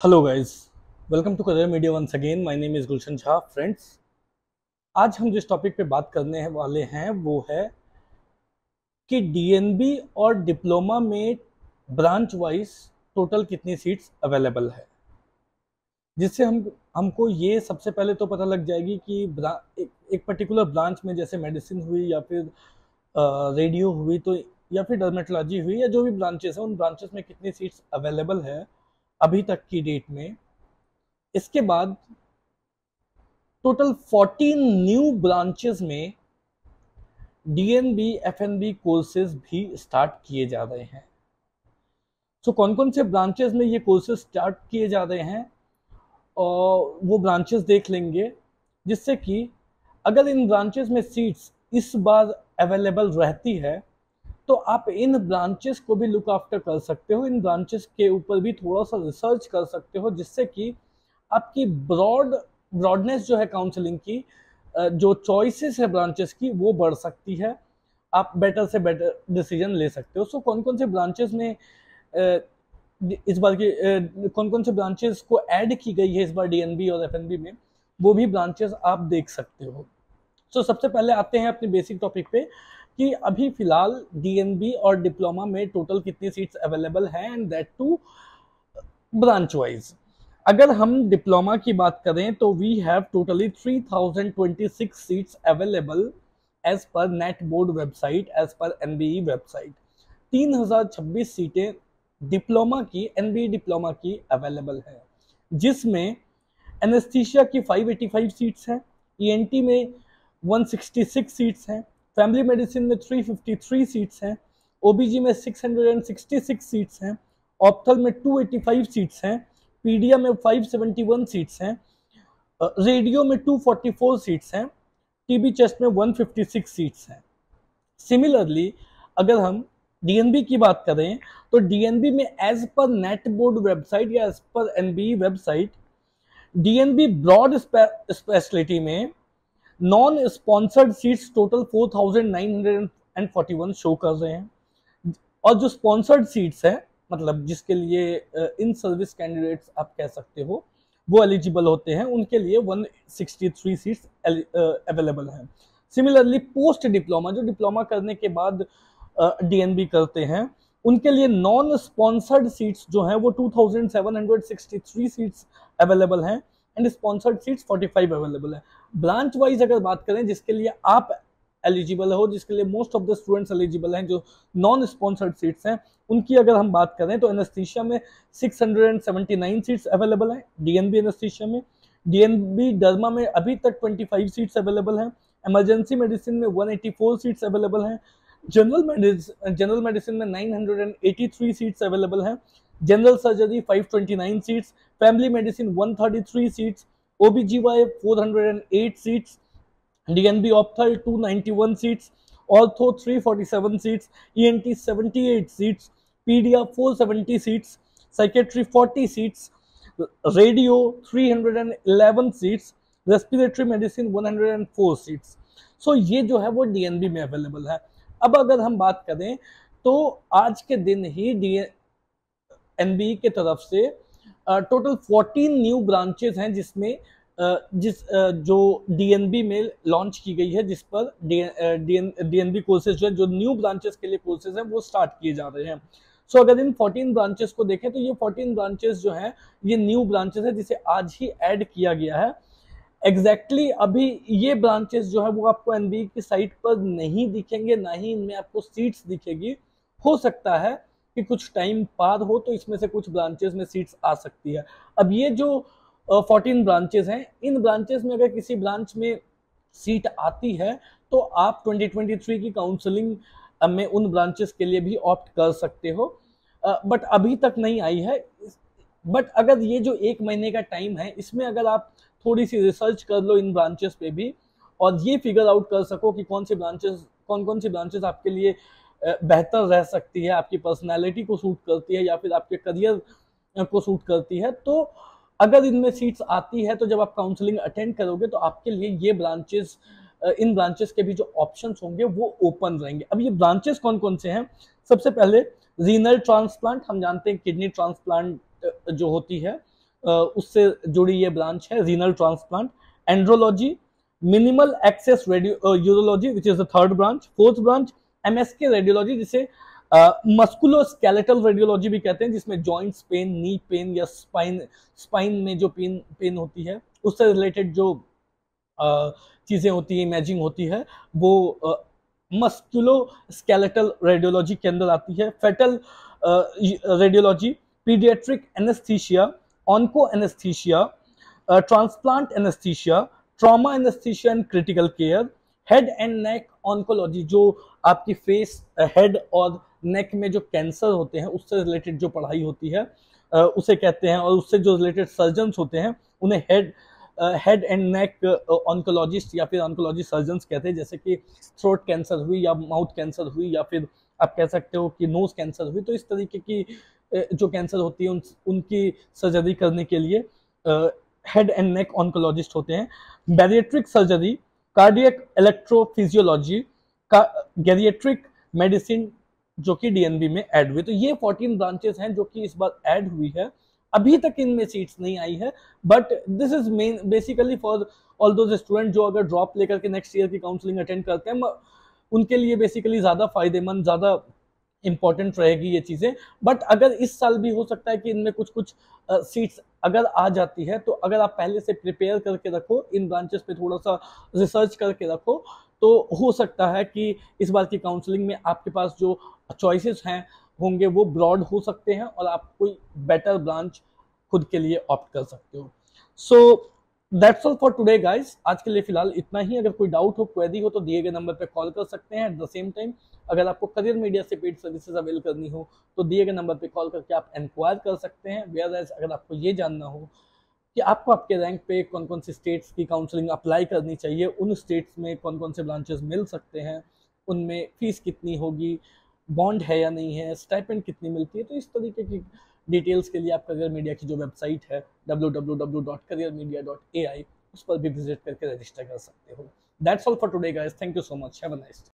Hello guys, welcome to Career Media once again. My name is Gulshan Jha. Friends, आज हम जिस topic पे बात करने वाले हैं वो है कि डीएनबी और डिप्लोमा में ब्रांच वाइज टोटल कितनी सीट्स अवेलेबल है, जिससे हमको ये सबसे पहले तो पता लग जाएगी कि एक पर्टिकुलर ब्रांच में, जैसे मेडिसिन हुई या फिर रेडियो हुई, तो या फिर डर्मेटोलॉजी हुई, या जो भी ब्रांचेस हैं उन ब्रांचेस में कितनी सीट्स अवेलेबल है अभी तक की डेट में। इसके बाद टोटल 14 न्यू ब्रांचेस में डीएनबी एफएनबी कोर्सेज भी स्टार्ट किए जा रहे हैं। सो कौन कौन से ब्रांचेस में ये कोर्सेज स्टार्ट किए जा रहे हैं और वो ब्रांचेस देख लेंगे, जिससे कि अगर इन ब्रांचेस में सीट्स इस बार अवेलेबल रहती है तो आप इन ब्रांचेस को भी लुक आफ्टर कर सकते हो, इन ब्रांचेस के ऊपर भी थोड़ा सा रिसर्च कर सकते हो, जिससे कि आपकी ब्रॉडनेस जो है काउंसलिंग की, जो चॉइसेस है ब्रांचेस की, वो बढ़ सकती है। आप बेटर से बेटर डिसीजन ले सकते हो। सो कौन कौन से ब्रांचेस में इस बार की कौन कौन से ब्रांचेस को ऐड की गई है इस बार डीएनबी और एफएनबी में, वो भी ब्रांचेस आप देख सकते हो। सो सबसे पहले आते हैं अपने बेसिक टॉपिक पे कि अभी फिलहाल डीएनबी और डिप्लोमा में टोटल कितनी सीट्स अवेलेबल हैं, and that too branch wise. अगर हम डिप्लोमा की बात करें तो we have totally 3026 seats available as per net board website, as per NBE website. 3026 सीटें डिप्लोमा की, एनबीई डिप्लोमा की अवेलेबल है, जिसमें एनेस्थीसिया की 585 सीट्स हैं, ईएनटी में 166 सीट्स हैं, फैमिली मेडिसिन में 353 सीट्स हैं, ओबीजी में 666 सीट्स हैं, ऑप्थल में 285 सीट्स हैं, पीडिया में 571 सीट्स हैं, रेडियो में 244 सीट्स हैं, टीबी चेस्ट में 156 सीट्स हैं। सिमिलरली अगर हम डीएनबी की बात करें तो डीएनबी में as per net board website या as per NBE website, DNB broad speciality में non sponsored seats total 4941 show कर रहे हैं, और जो स्पॉन्सर्ड सीट्स है, मतलब जिसके लिए इन सर्विस कैंडिडेट्स आप कह सकते हो, वो एलिजिबल होते हैं, उनके लिए 163 सीट्स अवेलेबल हैं। सिमिलरली पोस्ट डिप्लोमा, जो डिप्लोमा करने के बाद डीएनबी करते हैं, उनके लिए नॉन स्पॉन्सर्ड सीट्स जो हैं वो 2763 सीट्स अवेलेबल हैं, एंड स्पॉन्सर्ड सीट्स 45 अवेलेबल है। ब्रांच वाइज अगर बात करें जिसके लिए आप एलिजिबल हो, जिसके लिए most of the students eligible हैं, जो नॉन स्पॉन्सर्ड सीट्स हैं, उनकी अगर हम बात करें तो एनेस्थीसिया में 679 सीट्स अवेलेबल हैं डीएनबी एनेस्थीसिया में। डीएनबी डर्मा में अभी तक 25 सीट्स अवेलेबल हैं, इमरजेंसी मेडिसिन में 184 सीट्स अवेलेबल हैं, जनरल मेडिसिन में 983 सीट्स अवेलेबल हैं, general surgery 529 seats, family medicine 133 seats, OBGY 408 seats, DNB ophthal 291 seats, ortho 347 seats, ENT 78 seats, paedia 470 seats, psychiatry 40 seats, radio 311 seats, respiratory medicine 104 seats. So ये जो है वो DNB में available है। अब अगर हम बात करें तो आज के दिन ही एनबीई के तरफ से टोटल 14 न्यू ब्रांचेस हैं, जिसमें जो डीएनबी में लॉन्च की गई है, जिस पर डीएनबी कोर्सेज जो है, जो न्यू ब्रांचेस के लिए कोर्सेज हैं, वो स्टार्ट किए जा रहे हैं। सो अगर इन 14 ब्रांचेस को देखें तो ये 14 ब्रांचेस जो हैं ये न्यू ब्रांचेस है, जिसे आज ही ऐड किया गया है। एग्जैक्टली अभी ये ब्रांचेस जो है वो आपको एनबीई की साइट पर नहीं दिखेंगे, ना ही इनमें आपको सीट्स दिखेगी। हो सकता है कि कुछ टाइम बाद हो तो इसमें से कुछ ब्रांचेस में सीट्स आ सकती है। अब ये जो 14 ब्रांचेस हैं, इन ब्रांचेस में अगर किसी ब्रांच में सीट आती है तो आप 2023 की काउंसलिंग में उन ब्रांचेस के लिए भी ऑप्ट कर सकते हो, बट अभी तक नहीं आई है। बट अगर ये जो एक महीने का टाइम है, इसमें अगर आप थोड़ी सी रिसर्च कर लो इन ब्रांचेस पे भी, और ये फिगर आउट कर सको कि कौन कौन सी ब्रांचेस आपके लिए बेहतर रह सकती है, आपकी पर्सनैलिटी को सूट करती है या फिर आपके करियर को सूट करती है, तो अगर इनमें सीट्स आती है तो जब आप काउंसलिंग अटेंड करोगे तो आपके लिए ये ब्रांचेस, इन ब्रांचेस के भी जो ऑप्शंस होंगे वो ओपन रहेंगे। अब ये ब्रांचेस कौन कौन से हैं? सबसे पहले रीनल ट्रांसप्लांट, हम जानते हैं किडनी ट्रांसप्लांट जो होती है, उससे जुड़ी ये ब्रांच है renal transplant. Andrology, minimal access urology which is the third branch. Fourth branch MSK radiology, जिसे मस्कुलोस्केलेटल रेडियोलॉजी भी कहते हैं, जिसमें जॉइंट्स पेन, नी पेन या स्पाइन में जो पेन होती है उससे रिलेटेड जो चीजें होती है, इमेजिंग होती है, वो मस्कुलोस्केलेटल रेडियोलॉजी के अंदर आती है। Fetal radiology, paediatric anaesthesia, onco anaesthesia, transplant anaesthesia, trauma anaesthesia and critical care. Head and neck oncology, जो आपकी फेस, हेड और नेक में जो कैंसर होते हैं उससे रिलेटेड जो पढ़ाई होती है उसे कहते हैं, और उससे जो रिलेटेड सर्जन्स होते हैं उन्हें हेड एंड नेक ऑन्कोलॉजिस्ट या फिर ऑन्कोलॉजी सर्जन्स कहते हैं। जैसे कि थ्रोट कैंसर हुई या माउथ कैंसर हुई या फिर आप कह सकते हो कि नोज कैंसर हुई, तो इस तरीके की जो कैंसर होती है उनकी सर्जरी करने के लिए हेड एंड नेक ऑन्कोलॉजिस्ट होते हैं। Bariatric surgery, cardiac electrophysiology, geriatric medicine, जो कि डीएनबी में ऐड हुई। तो ये 14 ब्रांचेस हैं जो कि इस बार ऐड हुई है। अभी तक इनमें सीट्स नहीं आई है, but this is main basically for all those student जो अगर ड्रॉप लेकर के नेक्स्ट ईयर की काउंसलिंग अटेंड करते हैं, उनके लिए बेसिकली ज्यादा फायदेमंद, ज्यादा इंपॉर्टेंट रहेगी ये चीजें। बट अगर इस साल भी हो सकता है कि इनमें कुछ कुछ सीट्स अगर आ जाती है, तो अगर आप पहले से प्रिपेयर करके रखो, इन ब्रांचेस पे थोड़ा सा रिसर्च करके रखो, तो हो सकता है कि इस बार की काउंसलिंग में आपके पास जो चॉइसेस हैं होंगे वो ब्रॉड हो सकते हैं और आप कोई बेटर ब्रांच खुद के लिए ऑप्ट कर सकते हो। So that's all for today guys. आज के लिए फिलहाल इतना ही। अगर कोई डाउट हो, क्वेरी हो, तो दिए गए नंबर पे कॉल कर सकते हैं। एट द सेम टाइम अगर आपको करियर मीडिया से पेड सर्विसेज अवेल करनी हो तो दिए गए नंबर पे कॉल करके आप इंक्वायर कर सकते हैं। वेयर एज अगर आपको ये जानना हो कि आपको आपके रैंक पे कौन कौन सी स्टेट्स की काउंसलिंग अप्लाई करनी चाहिए, उन स्टेट्स में कौन कौन से ब्रांचेस मिल सकते हैं, उनमें फीस कितनी होगी, बॉन्ड है या नहीं है, स्टाइपेंड कितनी मिलती है, तो इस तरीके की डिटेल्स के लिए आप करियर मीडिया की जो वेबसाइट है www.careermedia.ai उस पर भी विजिट करके रजिस्टर कर सकते हो। That's all for today guys. Thank you so much. Have a nice day.